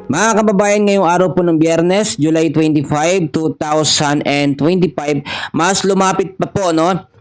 Mga kababayan, ngayong araw po ng Biyernes, July 25, 2025, mas lumapit pa po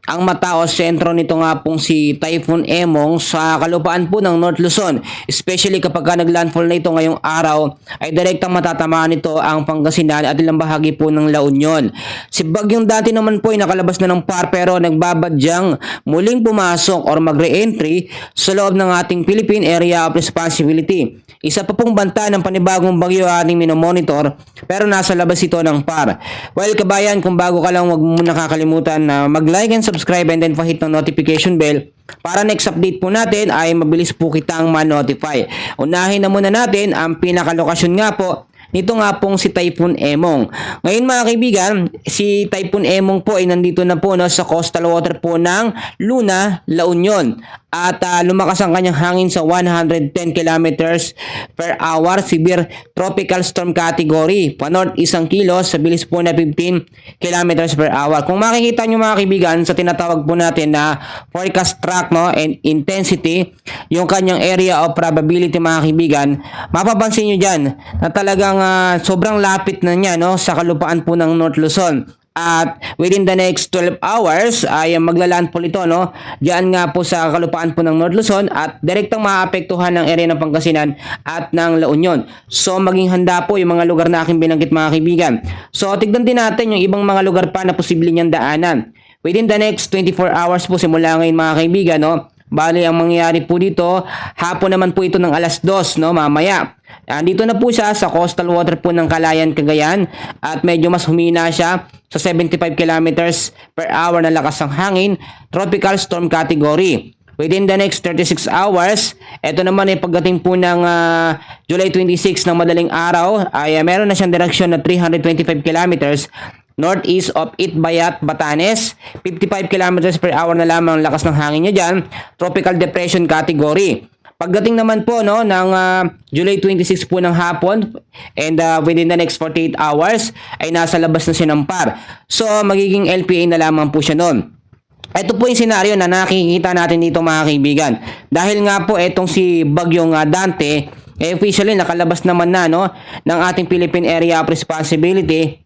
ang mata o sentro nito nga pong si Typhoon Emong sa kalupaan po ng North Luzon. Especially kapag naglandfall na ito ngayong araw, ay direktang matatamaan nito ang Pangasinan at ilang bahagi po ng La Union. Si Bagyong dati naman po ay nakalabas na ng PAR pero nagbabadyang muling pumasok or mag-re-entry sa loob ng ating Philippine Area of Responsibility. Isa pa pong banta ng panibagong bagyo ating minomonitor pero nasa labas ito ng PAR. Well kabayan, kung bago ka lang, huwag mo nakakalimutan na mag-like and subscribe and then pa-hit ng notification bell para next update po natin ay mabilis po kitang ma-notify. Unahin na muna natin ang pinakalokasyon nga po nito nga pong si Typhoon Emong. Ngayon mga kaibigan, si Typhoon Emong po ay nandito na po sa coastal water po ng Luna, La Union. At lumakas ang kanyang hangin sa 110 kilometers per hour, severe tropical storm category. Pa-northeast ang kilos sa bilis po na 15 kilometers per hour. Kung makikita nyo mga kaibigan sa tinatawag po natin na forecast track and intensity, yung kanyang area of probability mga kaibigan, mapapansin nyo dyan na talagang sobrang lapit na niya sa kalupaan po ng North Luzon. At within the next 12 hours ay maglalandfall ito diyan nga po sa kalupaan po ng North Luzon at direktang maapektuhan ng area ng Pangasinan at ng La Union. So maging handa po yung mga lugar na aking binanggit mga kaibigan. So tignan din natin yung ibang mga lugar pa na posible niyang daanan. Within the next 24 hours po simula ngayon mga kaibigan bali ang mangyayari po dito, hapon naman po ito ng alas 2 mamaya. Andito na po siya sa coastal water po ng Calayan, Cagayan at medyo mas humina siya sa 75 kilometers per hour na lakas ng hangin, tropical storm category. Within the next 36 hours, ito naman ay pagdating po ng July 26 ng madaling araw ay meron na siyang direksyon na 325 kilometers northeast of Itbayat, Batanes. 55 kilometers per hour na lamang ang lakas ng hangin niya dyan, tropical depression category. Pagdating naman po ng July 26 po ng hapon and within the next 48 hours ay nasa labas na siya ng PAR. So magiging LPA na lamang po siya noon. Ito po yung senaryo na nakikita natin dito mga kaibigan. Dahil nga po itong si Bagyong Dante officially nakalabas naman na ng ating Philippine Area of Responsibility.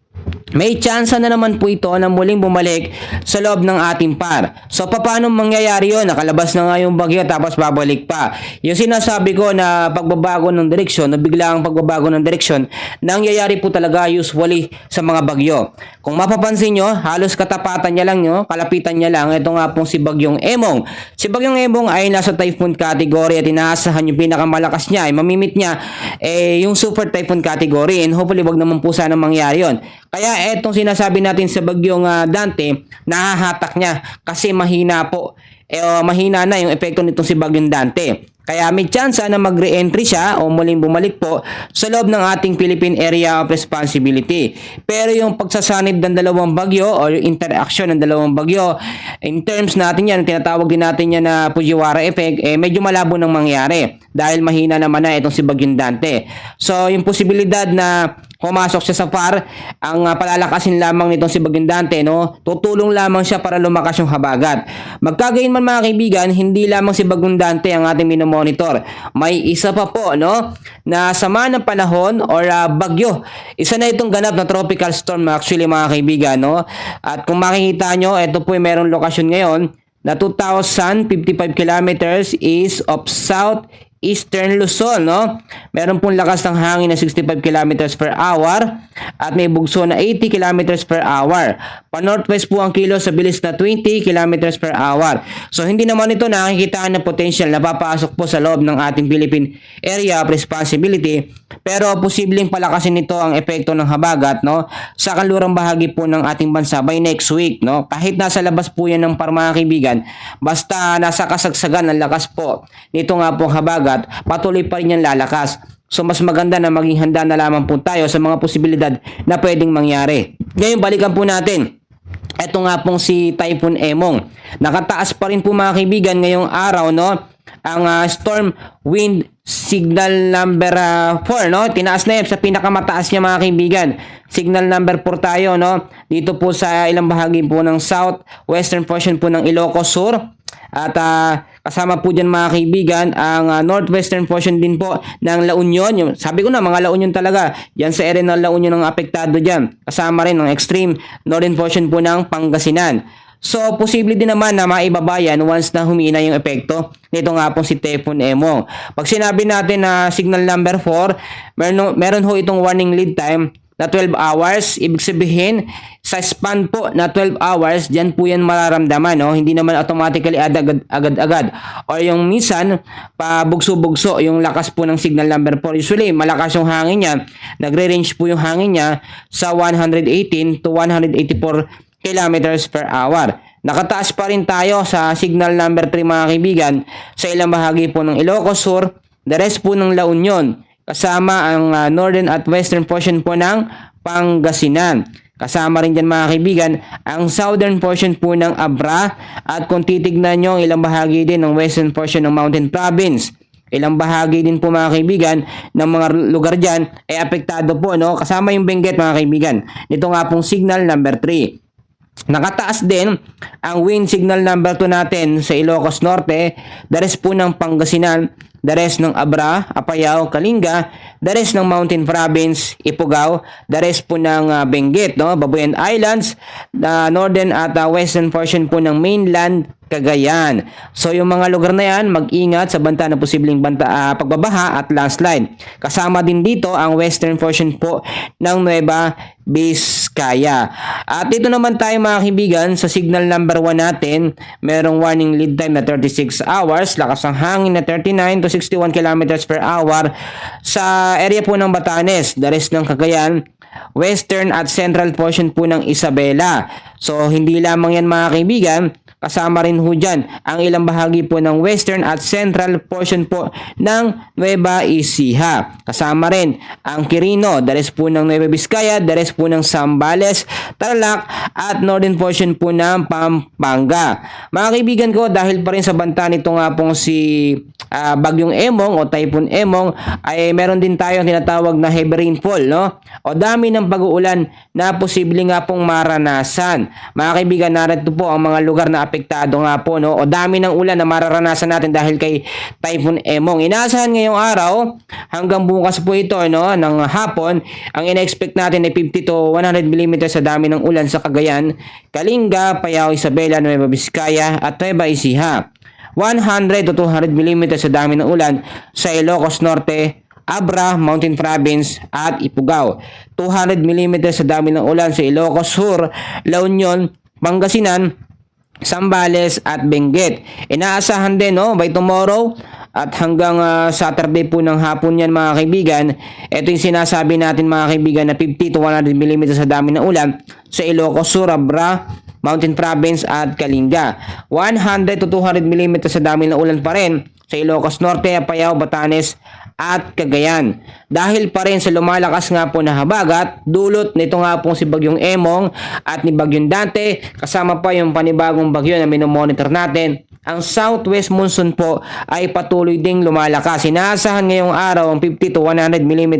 May tsansa na naman po ito na muling bumalik sa loob ng ating PAR. So paano mangyayari yun? Nakalabas na nga yung bagyo tapos babalik pa. Yung sinasabi ko na pagbabago ng direksyon, na biglang pagbabago ng direksyon, nangyayari po talaga usually sa mga bagyo. Kung mapapansin nyo, halos katapatan niya lang kalapitan niya lang, ito nga pong si Bagyong Emong. Si Bagyong Emong ay nasa typhoon category at inaasahan yung pinakamalakas niya ay mamimit niya yung super typhoon category and hopefully wag naman po sana mangyari yun. Kaya etong sinasabi natin sa Bagyong Dante, nahahatak niya kasi mahina po. Mahina na yung epekto nitong si Bagyong Dante. Kaya may tsansa na mag-re-entry siya o muling bumalik po sa loob ng ating Philippine Area of Responsibility. Pero yung pagsasanib ng dalawang bagyo o yung interaction ng dalawang bagyo, in terms natin yan, tinatawag din natin yan na Fujiwara effect, medyo malabo nang mangyari dahil mahina naman na itong si Bagyong Dante. So yung posibilidad na pumasok siya sa PAR, ang palalakasin lamang nitong si Bagyong Dante, tutulong lamang siya para lumakas yung habagat. Magkagayon man mga kaibigan, hindi lamang si Bagyong Dante ang ating minomonitor. May isa pa po, na sama ng panahon or bagyo. Isa na itong ganap na tropical storm actually mga kaibigan, At kung makikita nyo, ito po ay merong lokasyon ngayon na 2,055 kilometers east of Eastern Luzon, Meron pong lakas ng hangin na 65 kilometers per hour at may bugso na 80 kilometers per hour. Pa-northwest po ang kilos sa bilis na 20 kilometers per hour. So hindi naman ito nakikitaan ng potential na papasok po sa loob ng ating Philippine Area of Responsibility. Pero posibleng palakasin nito ang epekto ng habagat, sa kanlurang bahagi po ng ating bansa by next week, Kahit nasa labas po yan ng PAR mga kaibigan, basta nasa kasagsagan ng lakas po nito nga pong habagat, patuloy pa rin yan lalakas. So mas maganda na maging handa na lamang po tayo sa mga posibilidad na pwedeng mangyari. Ngayon balikan po natin. Ito nga pong si Typhoon Emong. Nakataas pa rin po mga kaibigan ngayong araw ang storm wind signal number 4, no? Tinaas na yan sa pinakamataas niya mga kaibigan. Signal number 4 tayo, no? Dito po sa ilang bahagi po ng south western portion po ng Ilocos Sur. At kasama po dyan mga kaibigan ang northwestern portion din po ng La Union. Yung, sabi ko na mga La Union talaga. Yan sa area ng La Union ang apektado dyan. Kasama rin ang extreme northern portion po ng Pangasinan. So, posible din naman na maibabayan once na humina yung epekto nito nga pong si Typhoon Emong. Pag sinabi natin na signal number 4, meron ho itong warning lead time na 12 hours. Ibig sabihin, sa span po na 12 hours, dyan po yan mararamdaman. No? Hindi naman automatically agad-agad. Or yung minsan, pabugso-bugso yung lakas po ng signal number 4. Usually, malakas yung hangin niya. Nagre-range po yung hangin niya sa 118 to 184 kilometers per hour. Nakataas pa rin tayo sa signal number 3 mga kaibigan sa ilang bahagi po ng Ilocos Sur, the rest po ng La Union, kasama ang northern at western portion po ng Pangasinan. Kasama rin dyan mga kaibigan ang southern portion po ng Abra at kung titignan nyo ang ilang bahagi din ng western portion ng Mountain Province. Ilang bahagi din po mga kaibigan ng mga lugar dyan ay apektado po, no? Kasama yung Benguet mga kaibigan. Ito nga pong signal number 3. Nakataas din ang wind signal number 2 natin sa Ilocos Norte, the rest po ng Pangasinan, the rest ng Abra, Apayao, Kalinga, the rest ng Mountain Province, Ifugao, the rest po ng Benguet, no? Babuyan Islands, the northern at western portion po ng mainland Cagayan. So yung mga lugar na yan, mag-ingat sa banta na posibleng pagbabaha at landslide. Kasama din dito ang western portion po ng Nueva Vizcaya. At dito naman tayo mga kaibigan sa signal number 1 natin, merong warning lead time na 36 hours, lakas ng hangin na 39 to 61 kilometers per hour sa area po ng Batanes, the rest ng Cagayan, western at central portion po ng Isabela. So hindi lamang yan mga kaibigan, kasama rin ho dyan ang ilang bahagi po ng western at central portion po ng Nueva Ecija. Kasama rin ang Quirino, the rest po ng Nueva Vizcaya, the rest po ng Zambales, Tarlac at northern portion po ng Pampanga. Mga kaibigan ko, dahil pa rin sa banta nito nga pong si Bagyong Emong o Typhoon Emong, ay meron din tayong tinatawag na heavy rainfall, no? O dami ng pag-uulan na posible nga pong maranasan. Mga kaibigan, narito po ang mga lugar na apektado nga po, no? O dami ng ulan na mararanasan natin dahil kay Typhoon Emong. Inaasahan ngayong araw hanggang bukas po ito, no, ng hapon, ang ina-expect natin ay 50 to 100 mm sa dami ng ulan sa Cagayan, Kalinga, Payao, Isabela, Nueva Vizcaya at Nueva Ecija. 100 to 200 mm sa dami ng ulan sa Ilocos Norte, Abra, Mountain Province at Ifugao. 200 mm sa dami ng ulan sa Ilocos Sur, La Union, Pangasinan, Zambales at Benguet. Inaasahan din, no, by tomorrow at hanggang Saturday po ng hapon yan mga kaibigan. Ito yung sinasabi natin mga kaibigan na 50 to 100 mm sa dami ng ulan sa Ilocos Sur, Abra, Mountain Province at Kalinga. 100 to 200 mm sa dami ng ulan pa rin sa Ilocos Norte, Apayao, Batanes at Cagayan. Dahil pa rin sa lumalakas nga po na habagat, dulot nito nga po si Bagyong Emong at ni Bagyong Dante, kasama pa yung panibagong bagyo na minomonitor natin. Ang southwest monsoon po ay patuloy ding lumalakas. Inaasahan ngayong araw ang 50 to 100 mm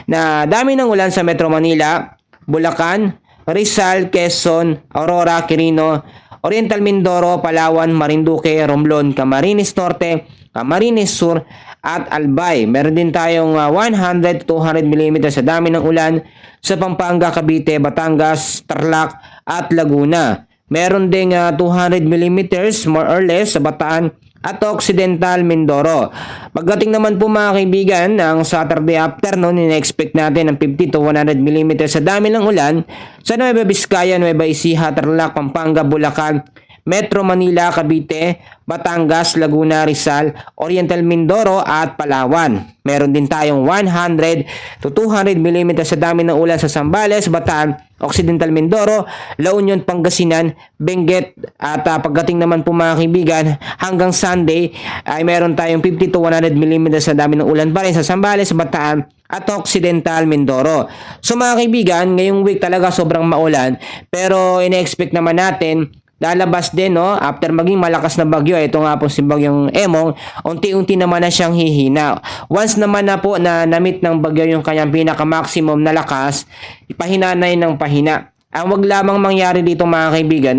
na dami ng ulan sa Metro Manila, Bulacan, Rizal, Quezon, Aurora, Quirino, Oriental Mindoro, Palawan, Marinduque, Romblon, Camarines Norte, Camarines Sur at Albay. Meron din tayong 100 to 200 mm sa dami ng ulan sa Pampanga, Cavite, Batangas, Tarlac at Laguna. Meron ding 200 mm more or less sa Bataan at Occidental Mindoro. Pagdating naman po mga kaibigan, ang Saturday afternoon, ina-expect natin ang 50 to 100 mm sa dami ng ulan sa Nueva Vizcaya, Nueva Ecija, Tarlac, Pampanga, Bulacan, Metro Manila, Cavite, Batangas, Laguna, Rizal, Oriental Mindoro at Palawan. Meron din tayong 100 to 200 mm sa dami ng ulan sa Zambales, Bataan, Occidental Mindoro, La Union, Pangasinan, Benguet at pagdating naman po mga kaibigan hanggang Sunday ay meron tayong 50 to 100 mm sa dami ng ulan pa rin sa Zambales, Bataan at Occidental Mindoro. So mga kaibigan, ngayong week talaga sobrang maulan pero ina-expect naman natin lalabas din, no? After maging malakas na bagyo, ito nga po si bagyong Emong, unti-unti naman na siyang hihina. Once naman na po na namit ng bagyo yung kanyang pinaka-maximum na lakas, pahina na yun ng pahina. Ang wag lamang mangyari dito mga kaibigan,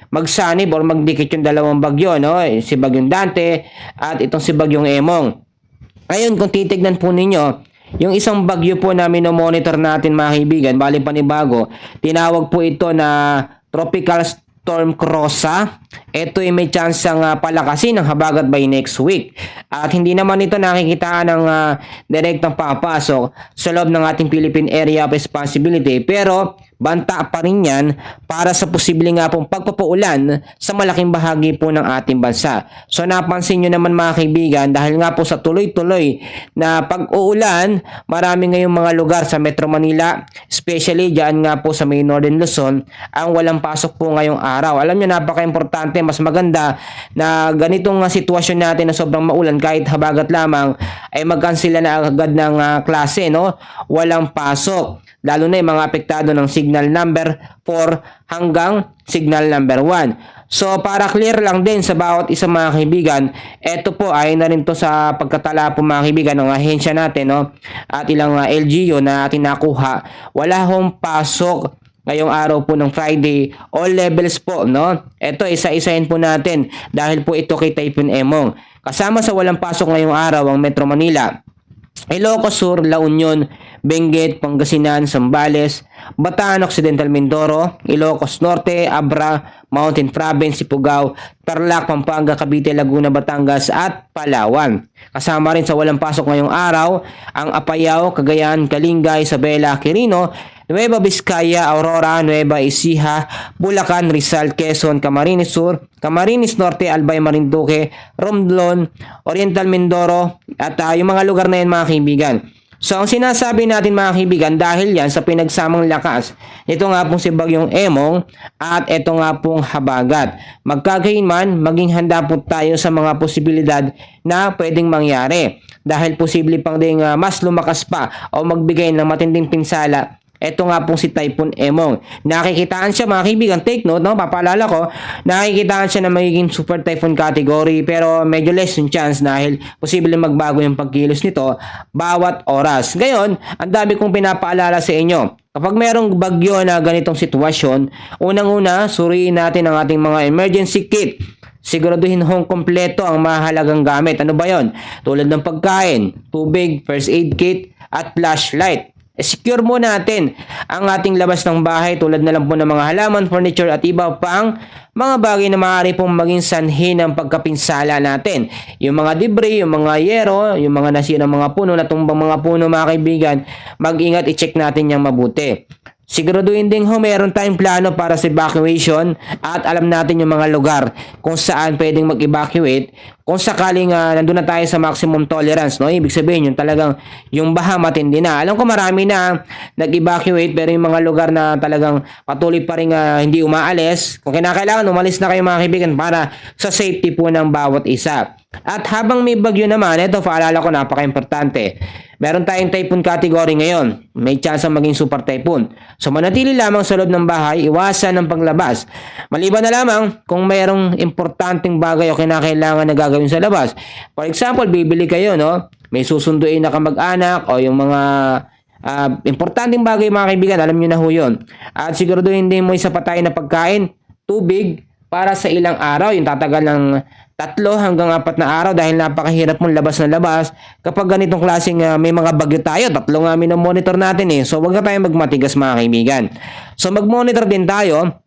magsanib or magdikit yung dalawang bagyo, no? Si bagyong Dante at itong si bagyong Emong. Ngayon, kung titignan po ninyo, yung isang bagyo po na minomonitor natin mga kaibigan, bali panibago, tinawag po ito na Tropical Storm Crossa. Ito ay may chance ang palakasin ng habagat by next week. At hindi naman ito nakikitaan ng direktang papasok sa loob ng ating Philippine Area of Responsibility. Pero banta pa rin yan para sa posibleng nga pong pagpapaulan sa malaking bahagi po ng ating bansa. So napansin nyo naman mga kaibigan, dahil nga po sa tuloy-tuloy na pag-uulan, marami ngayong mga lugar sa Metro Manila, especially dyan nga po sa may Northern Luzon, ang walang pasok po ngayong araw. Alam nyo, napaka-importante, mas maganda na ganitong sitwasyon natin na sobrang maulan, kahit habagat lamang, ay mag-cancel na agad ng klase, no? Walang pasok. Lalo na yung mga apektado ng signal number 4 hanggang signal number 1. So para clear lang din sa bawat isang mga kaibigan, ito po ay na rin to sa pagkatala po mga kaibigan ng ahensya natin, no? At ilang LGU na atin nakuha. Wala hong pasok ngayong araw po ng Friday, all levels po, no? Ito, isa-isahin po natin dahil po ito kay Typhoon Emong. Kasama sa walang pasok ngayong araw ang Metro Manila, Ilocos Sur, La Union, Benguet, Pangasinan, Zambales, Bataan Occidental, Mindoro, Ilocos Norte, Abra, Mountain Province, Ifugao, Tarlac, Pampanga, Cavite, Laguna, Batangas at Palawan. Kasama rin sa walang pasok ngayong araw ang Apayao, Cagayan, Kalinga, Isabela, Quirino, Nueva Vizcaya, Aurora, Nueva Ecija, Bulacan, Rizal, Quezon, Camarines Sur, Camarines Norte, Albay, Marinduque, Romblon, Oriental Mindoro at yung mga lugar na yan mga kaibigan. So ang sinasabi natin mga kaibigan, dahil yan sa pinagsamang lakas, ito nga pong si bagyong Emong at ito nga pong habagat. Magkagayunman, maging handa po tayo sa mga posibilidad na pwedeng mangyari. Dahil posible pang ding mas lumakas pa o magbigay ng matinding pinsala. Ito nga pong si Typhoon Emong. Nakikitaan siya mga kaibigan, take note, no? Papaalala ko, nakikitaan siya na magiging super typhoon category, pero medyo less yung chance dahil posible magbago yung pagkilos nito bawat oras. Ngayon, ang dami kong pinapaalala sa inyo. Kapag merong bagyo na ganitong sitwasyon, unang-una, suriin natin ang ating mga emergency kit. Siguraduhin hong kompleto ang mahalagang gamit. Ano ba yon? Tulad ng pagkain, tubig, first aid kit, at flashlight. Secure mo natin ang ating labas ng bahay tulad na lang po ng mga halaman, furniture at iba pang mga bagay na maaari pong maging sanhi ng pagkapinsala natin. Yung mga debris, yung mga yero, yung mga nasirang mga puno, natumbang mga puno mga kaibigan, mag-ingat, i-check natin yung mabuti. Siguraduhin din meron tayong plano para sa evacuation at alam natin yung mga lugar kung saan pwedeng mag-evacuate kung sakaling nandun na tayo sa maximum tolerance, no? Ibig sabihin yung talagang yung baha matindi na. Alam ko marami na nag-evacuate pero yung mga lugar na talagang patuloy pa rin hindi umaalis, kung kinakailangan umalis na kayo mga kaibigan para sa safety po ng bawat isa. At habang may bagyo naman, ito paalala ko, napaka-importante. Meron tayong typhoon category ngayon. May chance maging super typhoon. So manatili lamang sa loob ng bahay, iwasan ang paglabas. Maliban na lamang kung mayroong importanteng bagay o kinakailangan na gagawin sa labas. For example, bibili kayo, no? May susunduin na kamag-anak o yung mga importanteng bagay mga kaibigan, alam nyo na ho yun. At siguraduhin din mo isa pa tayo na pagkain, tubig, para sa ilang araw, yung tatagal ng 3 hanggang 4 na araw dahil napakahirap mong labas na labas kapag ganitong klaseng may mga bagyo tayo. 3 nga monitor natin so wag na tayong magmatigas mga kaibigan. So mag-monitor din tayo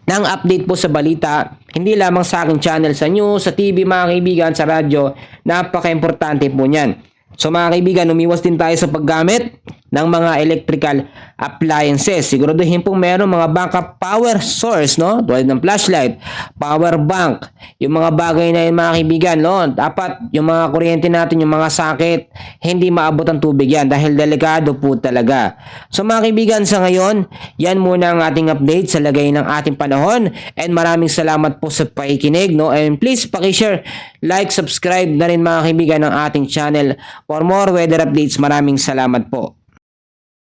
ng update po sa balita, hindi lamang sa aking channel, sa news, sa TV mga kaibigan, sa radyo. Napaka-importante po niyan. So mga kaibigan, umiwas din tayo sa paggamit ng mga electrical appliances. Siguraduhin pong meron mga backup power source, no? Tulad ng flashlight, power bank, yung mga bagay na yun mga kaibigan, no? Dapat yung mga kuryente natin, yung mga sakit, hindi maabot ang tubig yan dahil delikado po talaga. So mga kaibigan, sa ngayon, yan muna ang ating update sa lagay ng ating panahon, and maraming salamat po sa pakikinig, no? And please paki-share, like, subscribe na rin mga kaibigan ng ating channel for more weather updates. Maraming salamat po.